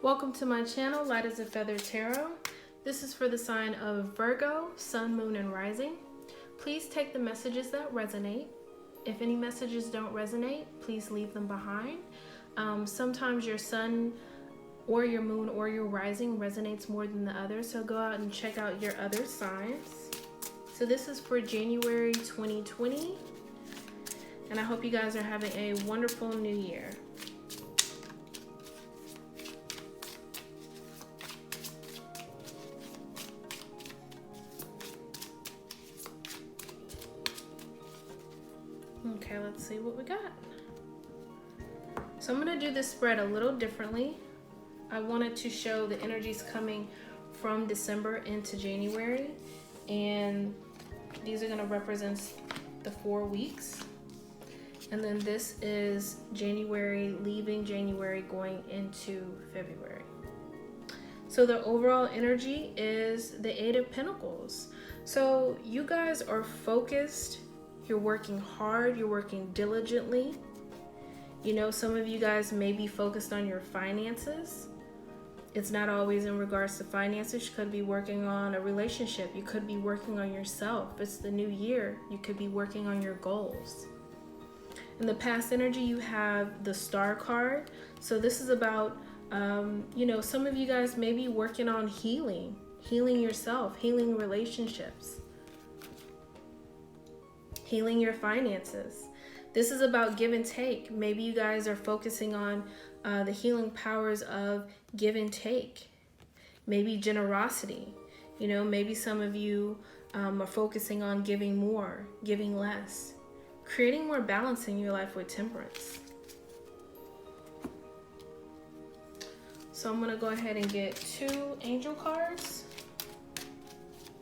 Welcome to my channel, LightAsFeatherTarot. This is for the sign of Virgo, Sun, Moon, and Rising. Please take the messages that resonate. If any messages don't resonate, please leave them behind. Sometimes your Sun or your Moon or your Rising resonates more than the others, so go out and check out your other signs. So this is for January 2020, and I hope you guys are having a wonderful new year. Okay, let's see what we got. So I'm going to do this spread a little differently. I wanted to show the energies coming from December into January, and these are going to represent the 4 weeks. And then this is January, leaving January, going into February. So the overall energy is the 8 of Pentacles. So you guys are focused. You're working hard, you're working diligently. You know, some of you guys may be focused on your finances. It's not always in regards to finances. You could be working on a relationship. You could be working on yourself. It's the new year. You could be working on your goals. In the past energy, you have the Star card. So this is about, you know, some of you guys may be working on healing yourself, healing relationships, healing your finances. This is about give and take. Maybe you guys are focusing on the healing powers of give and take. Maybe generosity. You know, maybe some of you are focusing on giving more, giving less, creating more balance in your life with temperance. So I'm going to go ahead and get 2 angel cards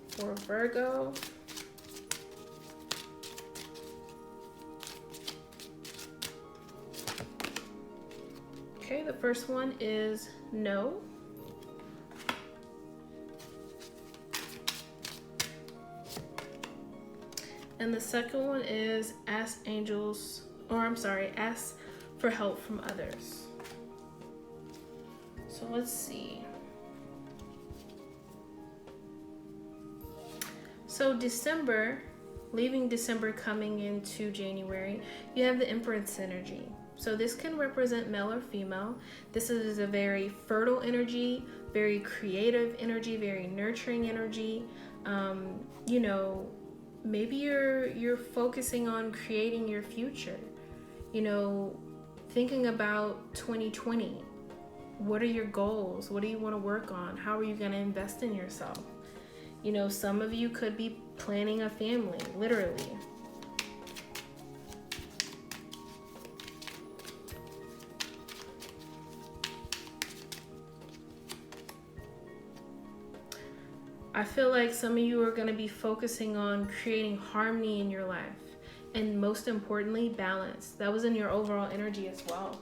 for Virgo. Okay, the first one is no. And the second one is ask for help from others. So let's see. So December, leaving December, coming into January, you have the Empress energy. So this can represent male or female. This is a very fertile energy, very creative energy, very nurturing energy. You know, maybe you're focusing on creating your future. You know, thinking about 2020. What are your goals? What do you want to work on? How are you going to invest in yourself? You know, some of you could be planning a family, literally. I feel like some of you are going to be focusing on creating harmony in your life, and most importantly, balance. That was in your overall energy as well.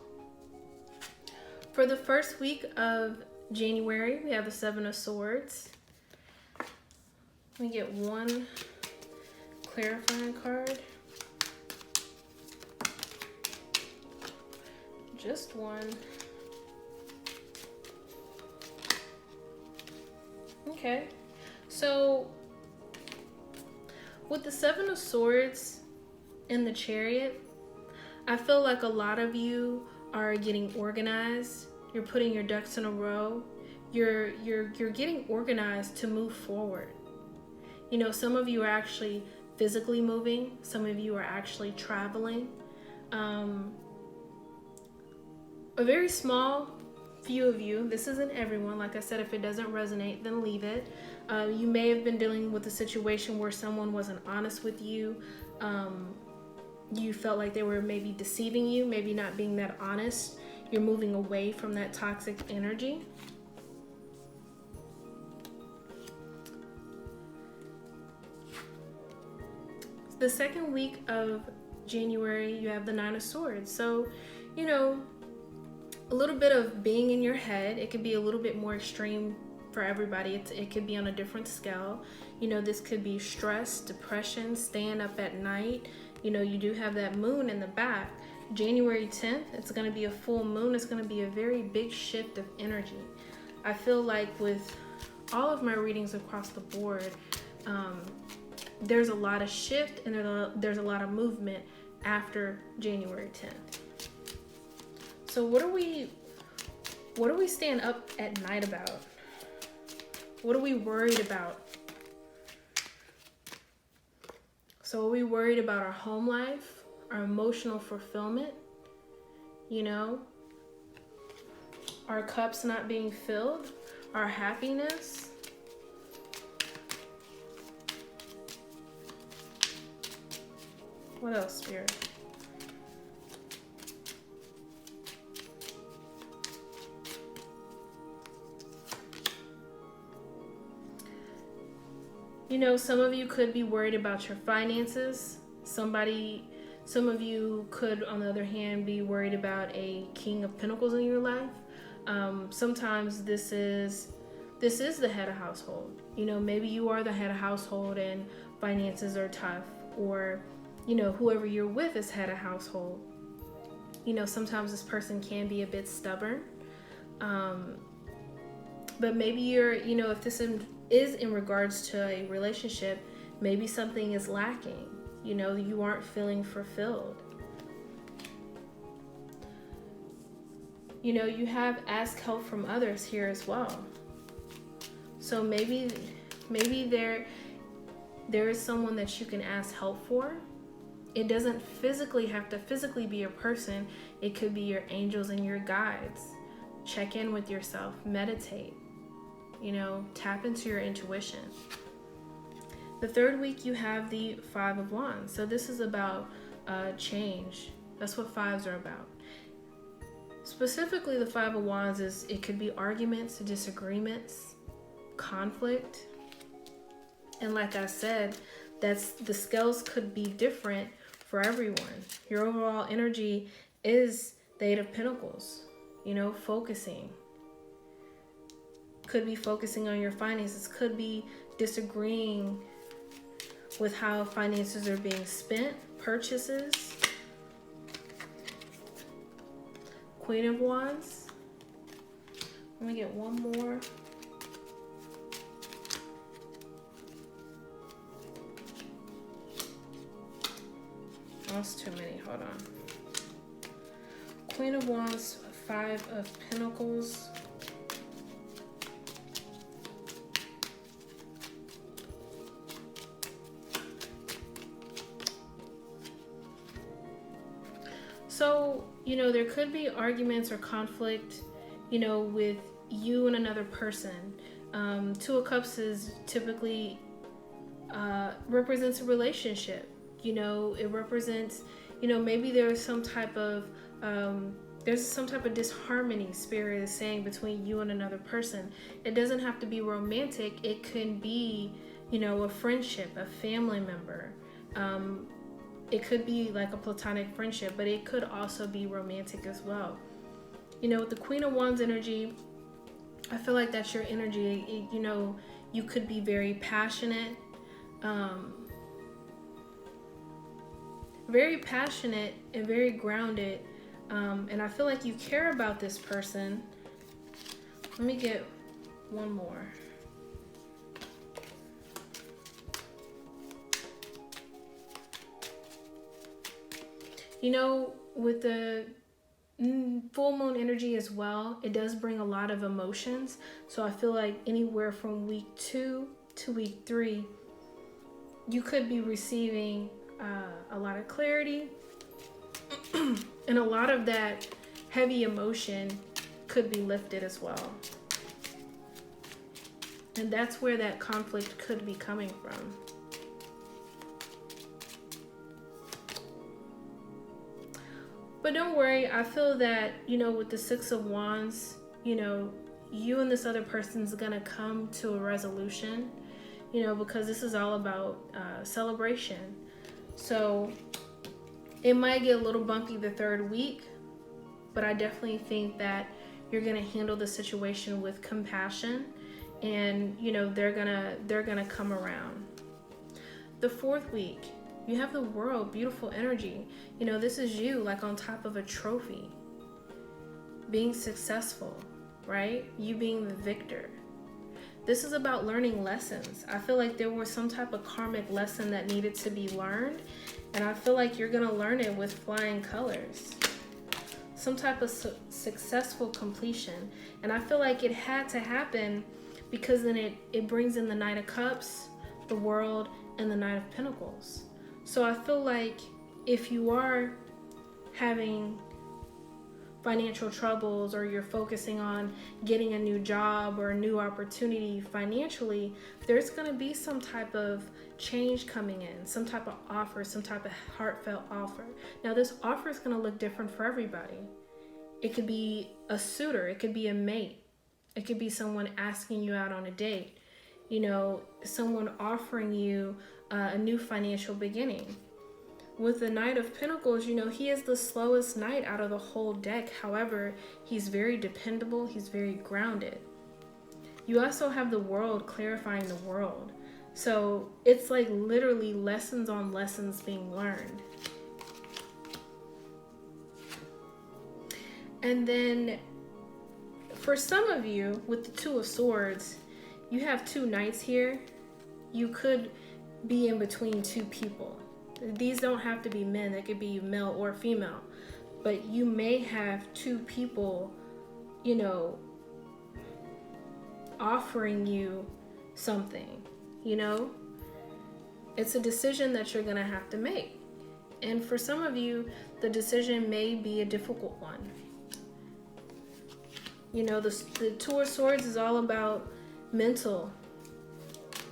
For the first week of January, we have the 7 of Swords. Let me get one clarifying card. Just one. Okay. So with the 7 of Swords and the Chariot, I feel like a lot of you are getting organized. You're putting your ducks in a row. You're getting organized to move forward. You know, some of you are actually physically moving. Some of you are actually traveling. A very small few of you, this isn't everyone. Like I said, if it doesn't resonate, then leave it. You may have been dealing with a situation where someone wasn't honest with you. You felt like they were maybe deceiving you, maybe not being that honest. You're moving away from that toxic energy. The second week of January, you have the 9 of Swords. So, you know, a little bit of being in your head. It could be a little bit more extreme for everybody. It could be on a different scale. You know, this could be stress, depression, staying up at night. You know, you do have that moon in the back. January 10th, it's going to be a full moon. It's going to be a very big shift of energy. I feel like with all of my readings across the board, there's a lot of shift and there's a lot of movement after January 10th. So what are we staying up at night about? What are we worried about? So are we worried about our home life, our emotional fulfillment, you know, our cups not being filled, our happiness? What else, Spirit? You know, some of you could be worried about your finances. Some of you could, on the other hand, be worried about a King of Pentacles in your life. Sometimes this is the head of household. You know, maybe you are the head of household and finances are tough, or, you know, whoever you're with is head of household. You know, sometimes this person can be a bit stubborn. But maybe you know, if this is in regards to a relationship, maybe something is lacking. You know, you aren't feeling fulfilled. You know, you have ask help from others here as well. So maybe there is someone that you can ask help for. It doesn't physically have to be a person. It could be your angels and your guides. Check in with yourself, meditate, you know, tap into your intuition. The third week you have the Five of Wands. So this is about change. That's what fives are about. Specifically, the Five of Wands it could be arguments, disagreements, conflict. And like I said, the scales could be different for everyone. Your overall energy is the Eight of Pentacles. You know, focusing. Could be focusing on your finances. Could be disagreeing with how finances are being spent, purchases. Queen of Wands. Let me get one more. That's too many. Hold on. Queen of Wands, Five of Pentacles. So, you know, there could be arguments or conflict, you know, with you and another person. Two of Cups is typically represents a relationship. You know, it represents, you know, maybe there's some type of disharmony, Spirit is saying, between you and another person. It doesn't have to be romantic. It can be, you know, a friendship, a family member. It could be like a platonic friendship, but it could also be romantic as well. You know, with the Queen of Wands energy, I feel like that's your energy. You know, you could be very passionate, and very grounded. And I feel like you care about this person. Let me get one more. You know, with the full moon energy as well, it does bring a lot of emotions. So I feel like anywhere from week 2 to week 3, you could be receiving a lot of clarity. And a lot of that heavy emotion could be lifted as well. And that's where that conflict could be coming from. But don't worry, I feel that, you know, with the Six of Wands, you know, you and this other person's gonna come to a resolution, you know, because this is all about celebration. So it might get a little bumpy the third week, but I definitely think that you're gonna handle the situation with compassion, and, you know, they're gonna come around. The fourth week, You have the World, beautiful energy. You know, this is you like on top of a trophy, being successful, right? You being the victor. This is about learning lessons. I feel like there was some type of karmic lesson that needed to be learned, and I feel like you're gonna learn it with flying colors. Some type of successful completion. And I feel like it had to happen because then it brings in the Knight of Cups, the World, and the Knight of Pentacles. So I feel like if you are having financial troubles, or you're focusing on getting a new job or a new opportunity financially, there's going to be some type of change coming in, some type of offer, some type of heartfelt offer. Now this offer is going to look different for everybody. It could be a suitor, it could be a mate, it could be someone asking you out on a date, you know, someone offering you a new financial beginning. With the Knight of Pentacles, you know, he is the slowest knight out of the whole deck. However, he's very dependable. He's very grounded. You also have the World, clarifying the world. So it's like literally lessons on lessons being learned. And then for some of you, with the Two of Swords, you have two knights here. You could be in between two people. These don't have to be men, they could be male or female, but you may have two people, you know, offering you something, you know. It's a decision that you're gonna have to make, and for some of you the decision may be a difficult one. You know, the Two of Swords is all about mental.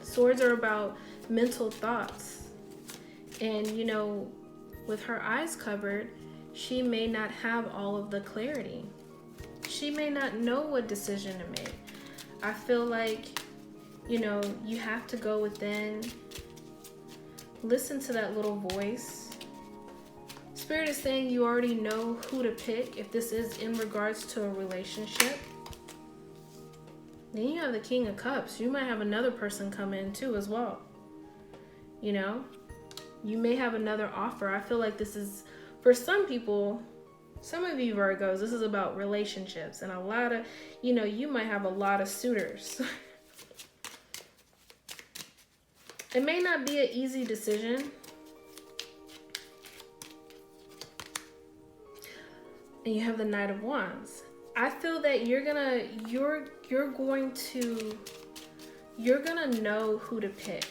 Swords are about mental thoughts. And, you know, with her eyes covered, she may not have all of the clarity. She may not know what decision to make. I feel like, you know, you have to go within, listen to that little voice. Spirit is saying you already know who to pick if this is in regards to a relationship. Then you have the King of Cups. You might have another person come in too as well. You know? You may have another offer. I feel like this is, for some people, some of you Virgos, this is about relationships. And a lot of, you know, you might have a lot of suitors. It may not be an easy decision. And you have the Knight of Wands. I feel that you're gonna know who to pick.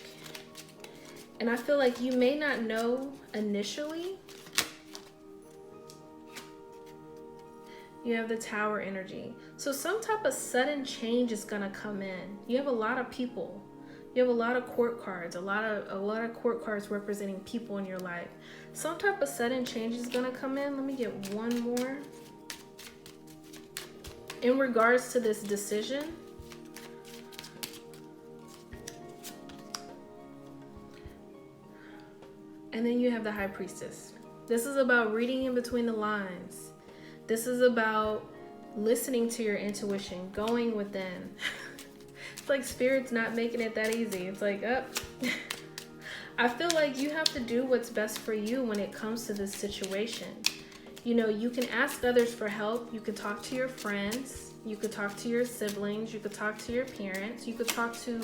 And I feel like you may not know initially. You have the Tower energy. So some type of sudden change is gonna come in. You have a lot of people. You have a lot of court cards, a lot of court cards representing people in your life. Some type of sudden change is gonna come in. Let me get one more. In regards to this decision, and then you have the High Priestess. This is about reading in between the lines. This is about listening to your intuition, going within. It's like Spirit's not making it that easy. It's like, I feel like you have to do what's best for you when it comes to this situation. You know, you can ask others for help. You could talk to your friends. You could talk to your siblings. You could talk to your parents. You could talk to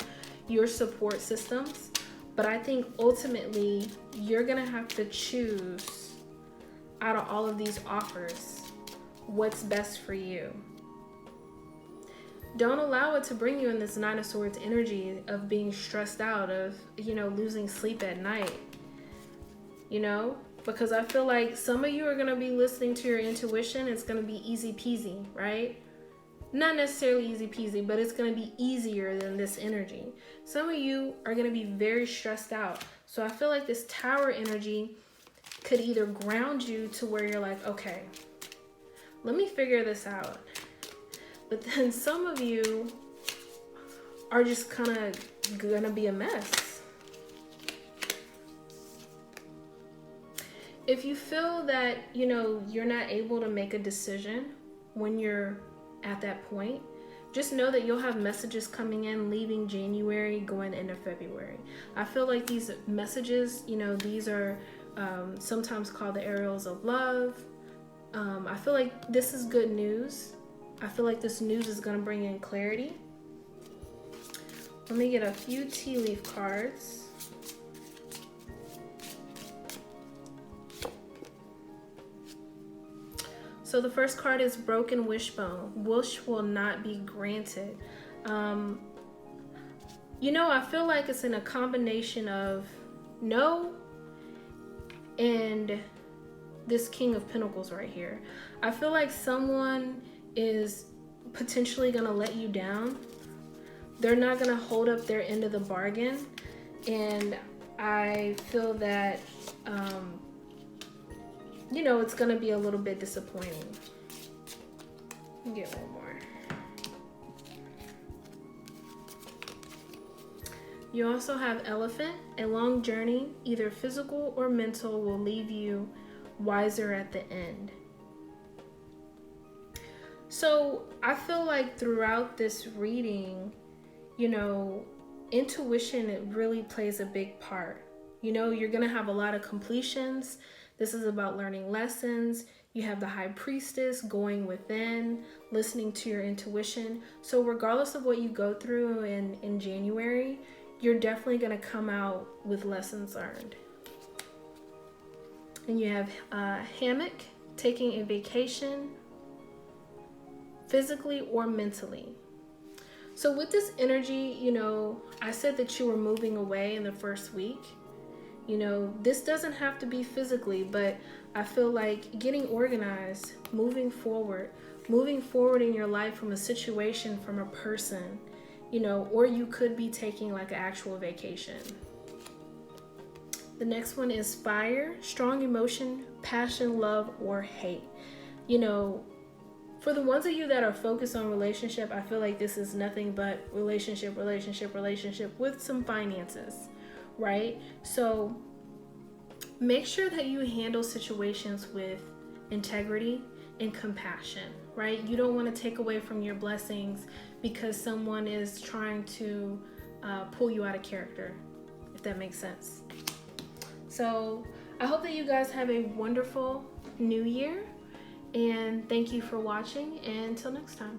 your support systems. But I think ultimately you're gonna have to choose out of all of these offers what's best for you. Don't allow it to bring you in this Nine of Swords energy of being stressed out, of, you know, losing sleep at night, you know, because I feel like some of you are gonna be listening to your intuition. It's gonna be easy peasy, right? Not necessarily easy peasy, but it's going to be easier than this energy. Some of you are going to be very stressed out. So I feel like this Tower energy could either ground you to where you're like, okay, let me figure this out. But then some of you are just kind of going to be a mess. If you feel that, you know, you're not able to make a decision when you're at that point, just know that you'll have messages coming in, leaving January, going into February. I feel like these messages, you know, these are sometimes called the arrows of love. I feel like this is good news. I feel like this news is going to bring in clarity. Let me get a few tea leaf cards. So the first card is Broken Wishbone. Wish will not be granted. You know, I feel like it's in a combination of no and this King of Pentacles right here. I feel like someone is potentially going to let you down. They're not going to hold up their end of the bargain. And I feel that, you know, it's going to be a little bit disappointing. Let me get one more. You also have Elephant. A long journey, either physical or mental, will leave you wiser at the end. So I feel like throughout this reading, you know, intuition, it really plays a big part. You know, you're going to have a lot of completions. This is about learning lessons. You have the High Priestess going within, listening to your intuition. So regardless of what you go through in January, you're definitely going to come out with lessons learned. And you have Hammock, taking a vacation, physically or mentally. So with this energy, you know, I said that you were moving away in the first week. You know, this doesn't have to be physically, but I feel like getting organized, moving forward in your life from a situation, from a person, you know, or you could be taking like an actual vacation. The next one is Fire, strong emotion, passion, love, or hate. You know, for the ones of you that are focused on relationship, I feel like this is nothing but relationship with some finances, right? So make sure that you handle situations with integrity and compassion, right? You don't want to take away from your blessings because someone is trying to pull you out of character, if that makes sense. So I hope that you guys have a wonderful new year, and thank you for watching, and until next time.